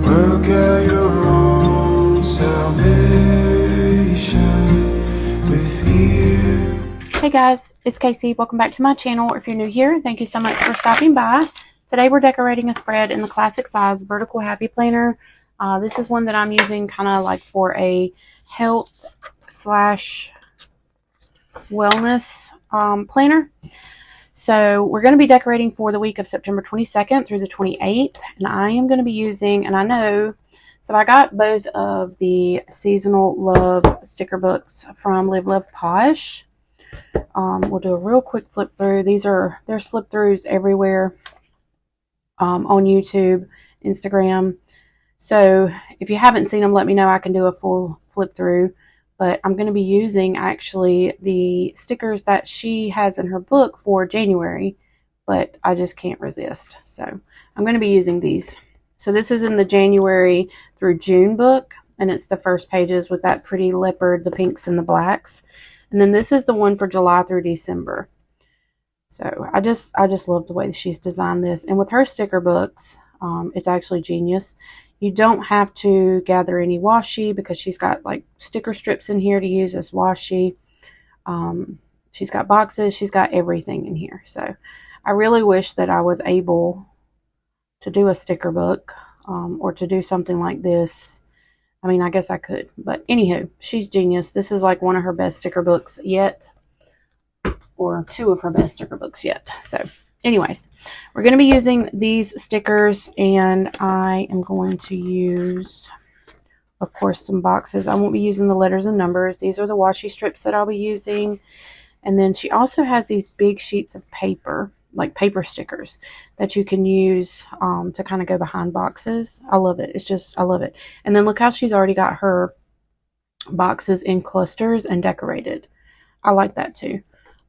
Work out your own salvation with fear. Hey guys, it's Casey. Welcome back to my channel. If you're new here, thank you so much for stopping by. Today we're decorating a spread in the classic size vertical happy planner. This is one that I'm using kind of like for a health slash wellness planner. So we're going to be decorating for the week of September 22nd through the 28th, and I am going to be using, and I know, so I got both of the Seasonal Love sticker books from Live Love Posh. We'll do a real quick flip through. There's flip throughs everywhere on YouTube, Instagram. So if you haven't seen them, let me know. I can do a full flip through. But I'm going to be using actually the stickers that she has in her book for January, but I just can't resist. So I'm going to be using these. So this is in the January through June book, and it's the first pages with that pretty leopard, the pinks and the blacks. And then this is the one for July through December. So I just love the way that she's designed this. And with her sticker books, it's actually genius. You don't have to gather any washi because she's got like sticker strips in here to use as washi. She's got boxes. She's got everything in here. So I really wish that I was able to do a sticker book or to do something like this. I mean, I guess I could. But anywho, she's genius. This is like one of her best sticker books yet. Or two of her best sticker books yet. So anyways, we're going to be using these stickers, and I am going to use, of course, some boxes. I won't be using the letters and numbers. These are the washi strips that I'll be using. And then she also has these big sheets of paper, like paper stickers, that you can use to kind of go behind boxes. I love it. I love it. And then look how she's already got her boxes in clusters and decorated. I like that too.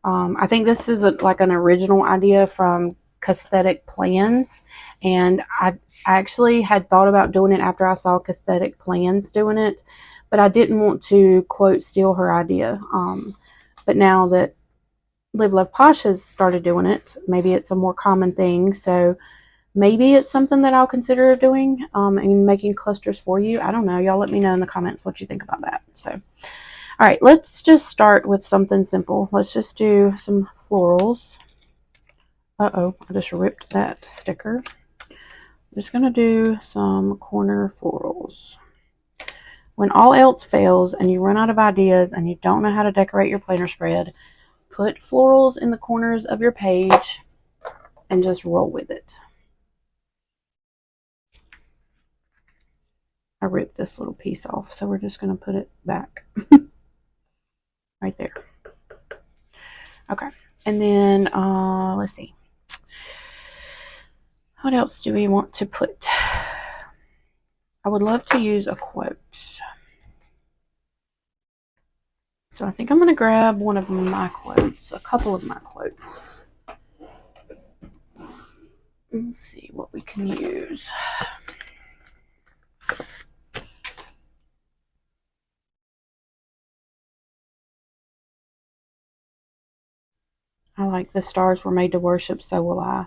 I think this is like an original idea from 𝗥𝗘𝗙𝗘𝗜𝗟, and I actually had thought about doing it after I saw 𝗥𝗘𝗙𝗘𝗜𝗟 doing it, but I didn't want to, quote, steal her idea. But now that Live Love Posh has started doing it, maybe it's a more common thing, so maybe it's something that I'll consider doing and making clusters for you. I don't know. Y'all let me know in the comments what you think about that. So all right, let's just start with something simple. Let's just do some florals. Uh-oh, I just ripped that sticker. I'm just going to do some corner florals. When all else fails and you run out of ideas and you don't know how to decorate your planner spread, put florals in the corners of your page and just roll with it. I ripped this little piece off, so we're just going to put it back. Right there. Okay. And then, let's see. What else do we want to put? I would love to use a quote. So I think I'm going to grab one of my quotes, a couple of my quotes. Let's see what we can use. I like the stars were made to worship, so will I.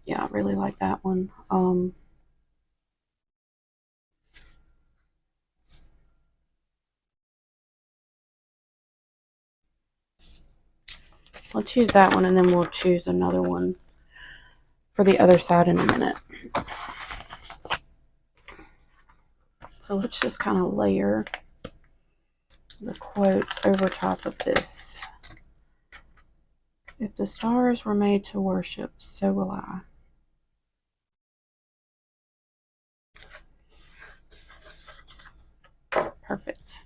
Yeah, I really like that one. Let's use that one, and then we'll choose another one for the other side in a minute. So let's just kind of layer the quote over top of this. If the stars were made to worship, so will I. Perfect.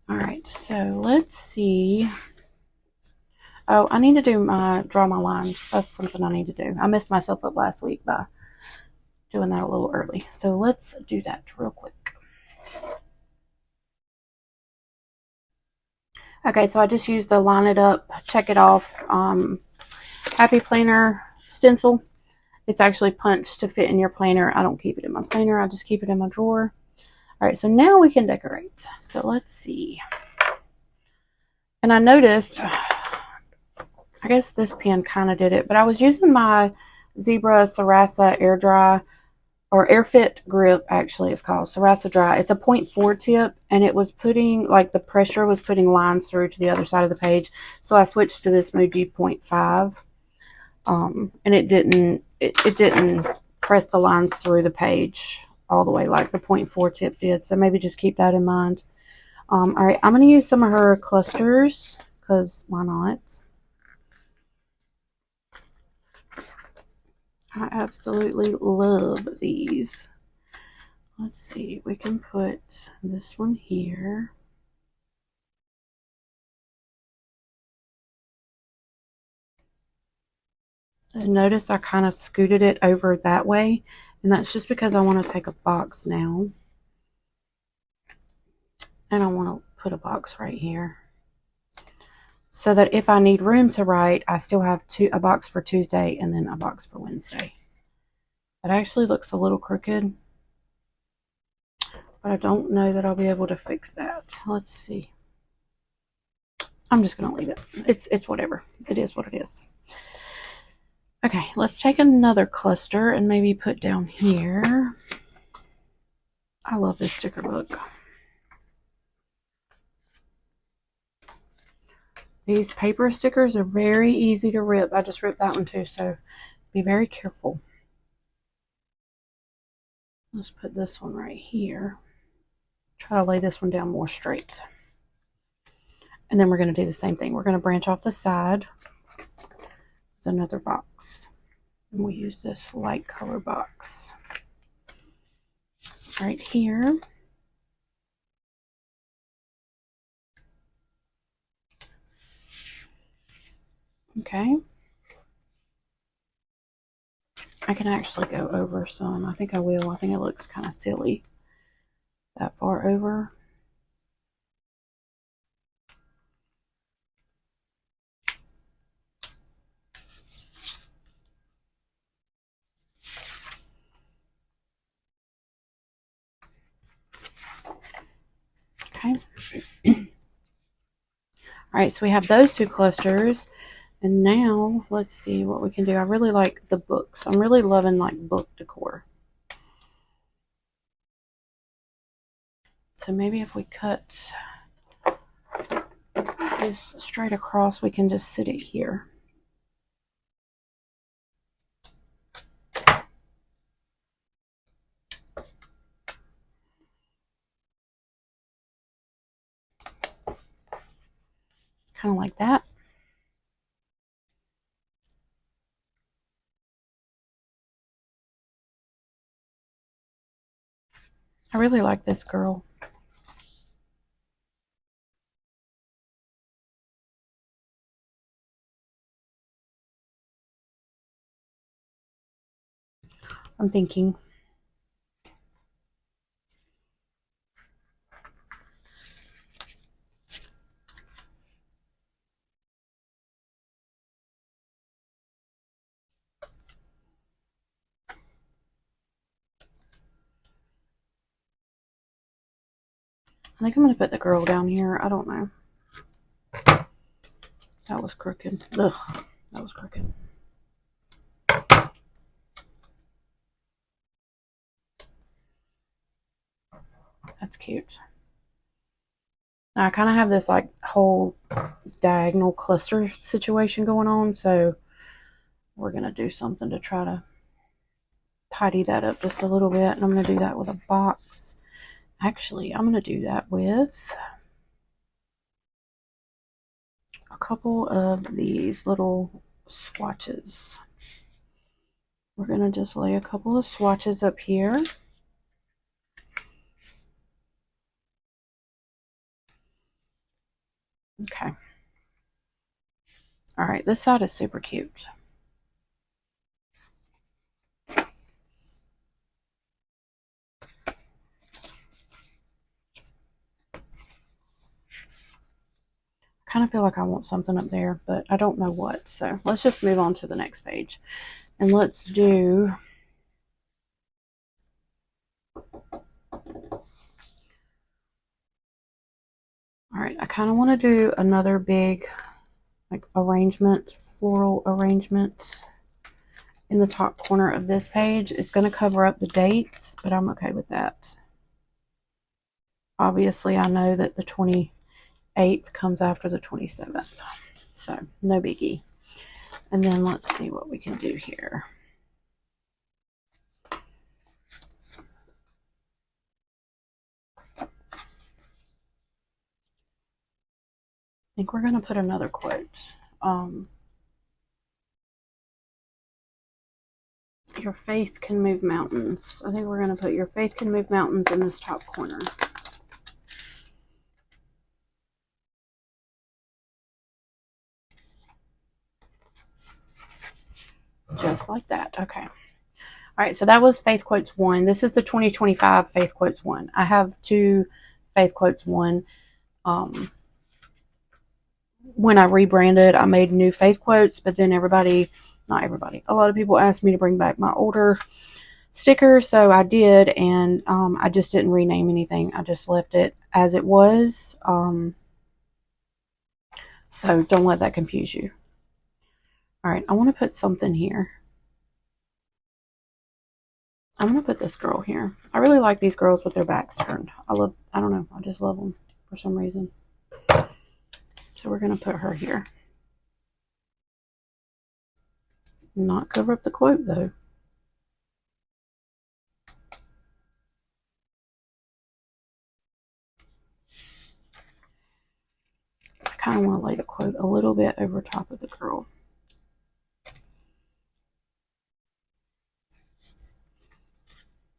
All right, so let's see. Oh, I need to draw my lines. That's something I need to do. I messed myself up last week by doing that a little early. So let's do that real quick. Okay, so I just used the Line It Up, Check It Off Happy Planner stencil. It's actually punched to fit in your planner. I don't keep it in my planner. I just keep it in my drawer. All right, so now we can decorate. So let's see. And I noticed I guess this pen kind of did it, but I was using my 𝗂𝗓𝗏 Air Dry, or AirFit grip, actually it's called, 𝗂𝗓𝗏. It's a 0.4 tip, and it was putting, like, the pressure was putting lines through to the other side of the page, so I switched to this Muji 0.5, and it didn't press the lines through the page all the way like the 0.4 tip did, so maybe just keep that in mind. All right, I'm going to use some of her clusters, because why not? I absolutely love these. Let's see, we can put this one here. And notice I kind of scooted it over that way, and that's just because I want to take a box now. And I want to put a box right here, so that if I need room to write, I still have a box for Tuesday and then a box for Wednesday. It actually looks a little crooked, but I don't know that I'll be able to fix that. Let's see. I'm just going to leave it. It's whatever. It is what it is. Okay, let's take another cluster and maybe put down here. I love this sticker book. These paper stickers are very easy to rip. I just ripped that one too, so be very careful. Let's put this one right here. Try to lay this one down more straight. And then we're going to do the same thing. We're going to branch off the side with another box. And we'll use this light color box right here. Okay. I can actually go over some. I think I will. I think it looks kind of silly that far over. Okay. All right, so we have those two clusters. And now let's see what we can do. I really like the books. I'm really loving like book decor. So maybe if we cut this straight across, we can just sit it here. Kind of like that. I really like this girl. I'm thinking. I think I'm going to put the girl down here. I don't know. That was crooked. Ugh, that was crooked. That's cute. Now I kind of have this like whole diagonal cluster situation going on, so we're going to do something to try to tidy that up just a little bit, and I'm going to do that with a box. Actually, I'm going to do that with a couple of these little swatches. We're going to just lay a couple of swatches up here. Okay. All right, this side is super cute. Kind of feel like I want something up there, but I don't know what. So let's just move on to the next page. And let's do all right, I kind of want to do another big like arrangement, floral arrangement in the top corner of this page. It's going to cover up the dates, but I'm okay with that. Obviously, I know that the 28th comes after the 27th, so no biggie. And then let's see what we can do here. I think we're going to put another quote. Your faith can move mountains. I think we're going to put your faith can move mountains in this top corner. Just like that. Okay. All right. So that was Faith Quotes 1. This is the 2025 Faith Quotes 1. I have 2 Faith Quotes 1. When I rebranded, I made new Faith Quotes, but then not everybody, a lot of people asked me to bring back my older stickers, so I did, and I just didn't rename anything. I just left it as it was. So don't let that confuse you. All right, I want to put something here. I'm going to put this girl here. I really like these girls with their backs turned. I don't know, I just love them for some reason. So we're going to put her here. Not cover up the quote, though. I kind of want to lay the quote a little bit over top of the girl.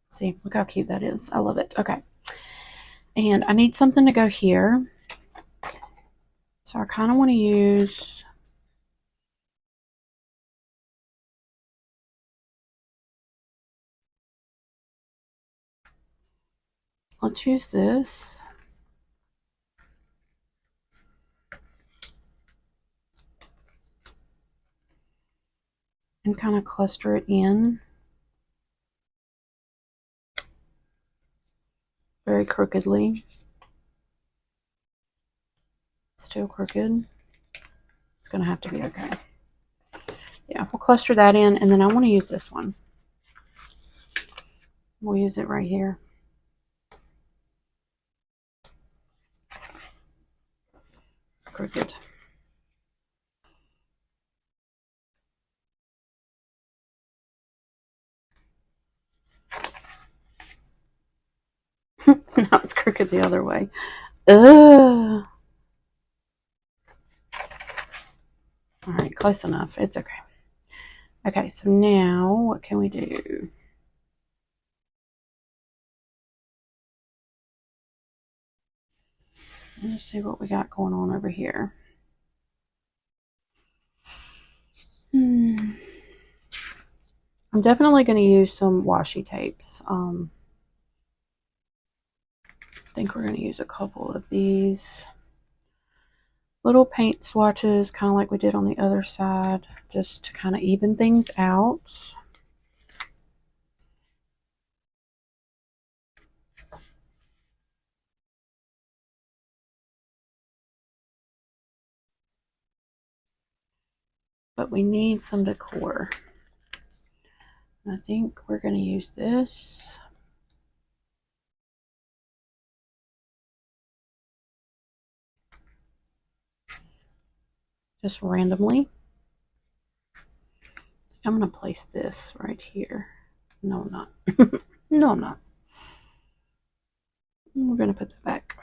See, look how cute that is. I love it. Okay. And I need something to go here. So I kind of want to use... Let's use this. And kind of cluster it in. Very crookedly. Still crooked. It's going to have to be okay. Yeah, we'll cluster that in, and then I want to use this one. We'll use it right here. Crooked. Now it's crooked the other way. Ugh. All right, close enough. It's okay. Okay, so now what can we do? Let's see what we got going on over here. I'm definitely going to use some washi tapes. I think we're going to use a couple of these little paint swatches, kind of like we did on the other side, just to kind of even things out. But we need some decor. I think we're going to use this. Just randomly. I'm going to place this right here. No, I'm not. No, I'm not. We're going to put that back.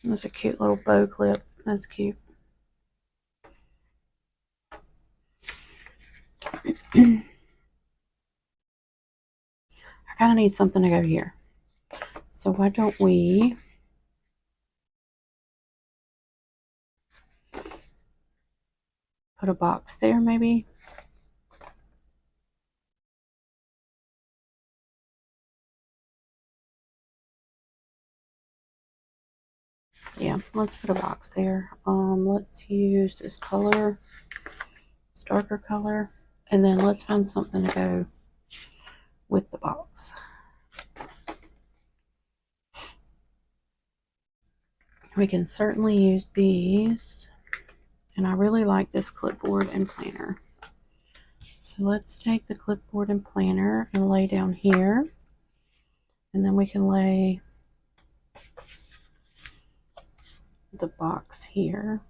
That's a cute little bow clip. That's cute. I kind of need something to go here. So why don't we put a box there maybe? Yeah, let's put a box there. Let's use this color, this darker color, and then let's find something to go with the box. We can certainly use these. And I really like this clipboard and planner. So let's take the clipboard and planner and lay down here. And then we can lay the box here.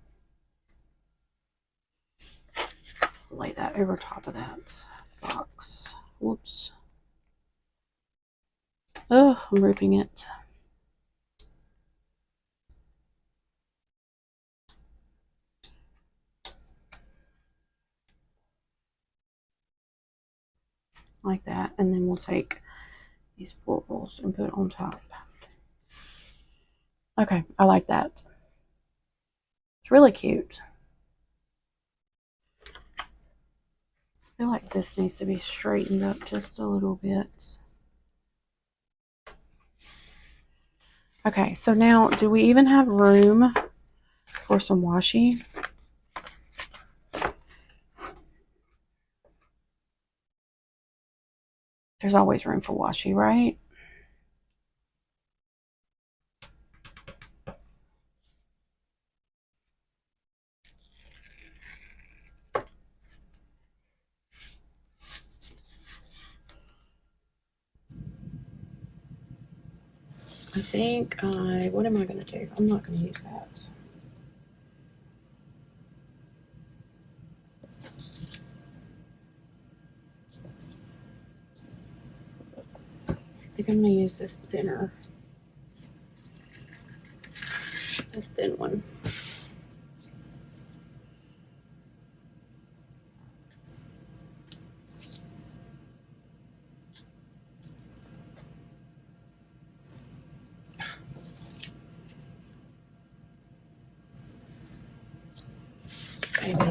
Lay that over top of that box. Whoops. Oh, I'm ripping it. Like that. And then we'll take these florals and put it on top. Okay, I like that. It's really cute. I feel like this needs to be straightened up just a little bit. Okay, so now, do we even have room for some washi? There's always room for washi, right? I think what am I going to do? I'm not going to use that. I think I'm going to use this thinner. This thin one.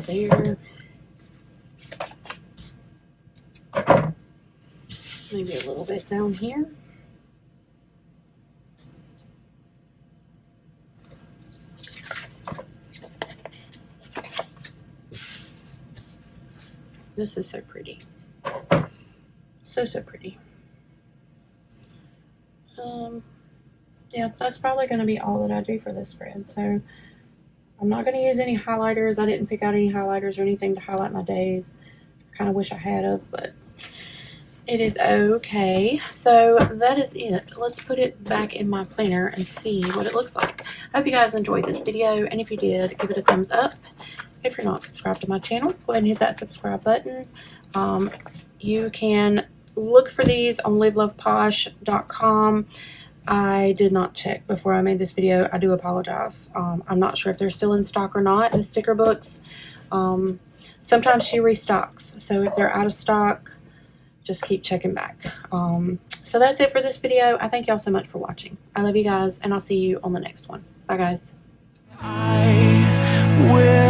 Maybe there. Maybe a little bit down here. This is so pretty. So pretty. Yeah, that's probably going to be all that I do for this spread. So I'm not going to use any highlighters. I didn't pick out any highlighters or anything to highlight my days. I kind of wish I had of, but it is okay. So that is it. Let's put it back in my planner and see what it looks like. I hope you guys enjoyed this video, and if you did, give it a thumbs up. If you're not subscribed to my channel, go ahead and hit that subscribe button. You can look for these on liveloveposh.com. I did not check before I made this video. I do apologize. I'm not sure if they're still in stock or not, the sticker books. Sometimes she restocks, so if they're out of stock, just keep checking back. So that's it for this video. I thank y'all so much for watching. I love you guys, and I'll see you on the next one. Bye, guys. I will